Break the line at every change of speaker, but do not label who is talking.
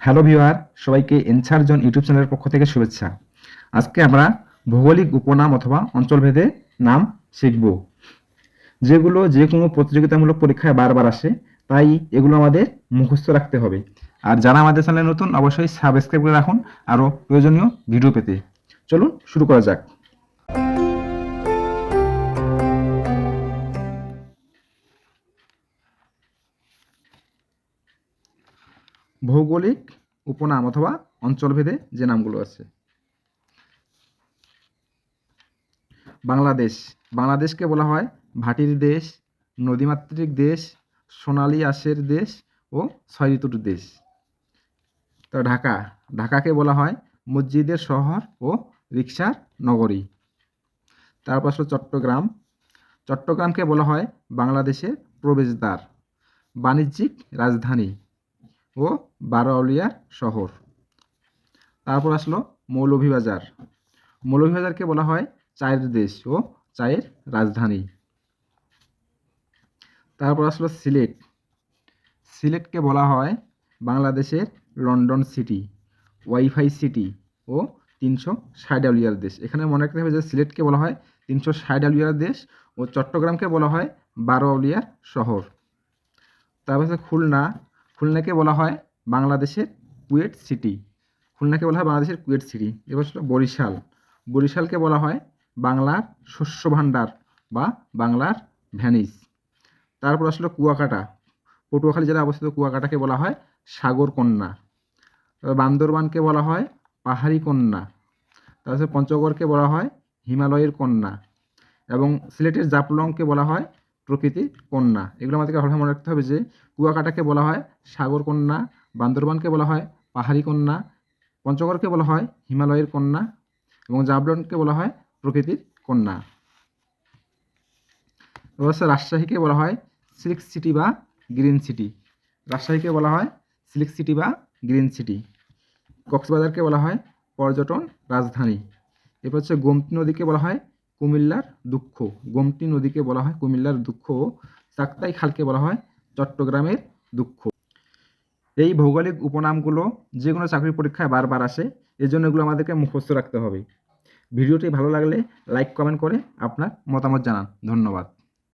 Hello viewer, সবাইকে answer জন YouTube চ্যানেলের পক্ষ থেকে শুভেচ্ছা। আজকে আমরা ভৌগোলিক উপনাম অথবা অঞ্চলভেদে নাম শিখব, যেগুলো যে কোনো প্রতিযোগিতামূলক পরীক্ষায় বারবার আসে, তাই এগুলো আমাদের মুখস্থ রাখতে হবে। আর যারা আমাদের চ্যানেলে নতুন, অবশ্যই সাবস্ক্রাইব করে রাখুন আরও প্রয়োজনীয় ভিডিও পেতে। চলুন শুরু করা যাক। ভৌগোলিক উপনাম অথবা অঞ্চলভেদে যে নামগুলো আছে। বাংলাদেশ, বাংলাদেশকে বলা হয় ভাটির দেশ, নদীমাতৃক দেশ, সোনালী আঁশের দেশ ও ছয় ঋতুর দেশ। তো ঢাকা, ঢাকাকে বলা হয় মসজিদের শহর ও রিকশার নগরী। তারপর আসলে চট্টগ্রাম, চট্টগ্রামকে বলা হয় বাংলাদেশের প্রবেশদ্বার, বাণিজ্যিক রাজধানী ও বারোয়াউলিয়ার শহর। তারপর আসলো মৌলভীবাজার, মৌলভীবাজারকে বলা হয় চায়ের দেশ ও চায়ের রাজধানী। তারপর আসলো সিলেট, সিলেটকে বলা হয় বাংলাদেশের লন্ডন সিটি, ওয়াইফাই সিটি ও 360 আউলিয়ার দেশ। এখানে মনে রাখতে হবে যে সিলেটকে বলা হয় 360 আউলিয়ার দেশ ও চট্টগ্রামকে বলা হয় 12 আউলিয়ার শহর। তারপর হচ্ছে খুলনা, খুলনাকে বলা হয় বাংলাদেশের কুয়েট সিটি, খুলনাকে বলা হয় বাংলাদেশের কুয়েট সিটি। এবার ছিল বরিশাল, বরিশালকে বলা হয় বাংলার শস্য ভাণ্ডার বা বাংলার ভ্যানিস। তারপর আসলো কুয়াকাটা, পটুয়াখালী জেলায় অবস্থিত কুয়াকাটাকে বলা হয় সাগর কন্যা। বান্দরবানকে বলা হয় পাহাড়ি কন্যা। তারপরে পঞ্চগড়কে বলা হয় হিমালয়ের কন্যা এবং সিলেটের জাফলংকে বলা হয় প্রকৃতির কন্যা। এগুলো আমাদেরকে ভালো মনে রাখতে হবে যে কুয়াকাটাকে বলা হয় সাগর কন্যা, বান্দরবানকে বলা হয় পাহাড়ি কন্যা, পঞ্চগড়কে বলা হয় হিমালয়ের কন্যা এবং জাফলংকে বলা হয় প্রকৃতির কন্যা। অবশ্য রাজশাহীকে বলা হয় সিল্ক সিটি বা গ্রিন সিটি, রাজশাহীকে বলা হয় সিল্ক সিটি বা গ্রিন সিটি। কক্সবাজারকে বলা হয় পর্যটন রাজধানী। এরপর হচ্ছে গোমতী নদীকে বলা হয় কুমিল্লার দুঃখ, গোমতী নদীকে বলা হয় কুমিল্লার দুঃখ ও চাক্তাই খালকে বলা হয় চট্টগ্রামের দুঃখ। এই ভৌগোলিক উপনামগুলো যে কোনো চাকরির পরীক্ষায় বারবার আসে, এজন্য এগুলো আমাদেরকে মুখস্থ রাখতে হবে। ভিডিওটি ভালো লাগলে লাইক কমেন্ট করে আপনার মতামত জানান। ধন্যবাদ।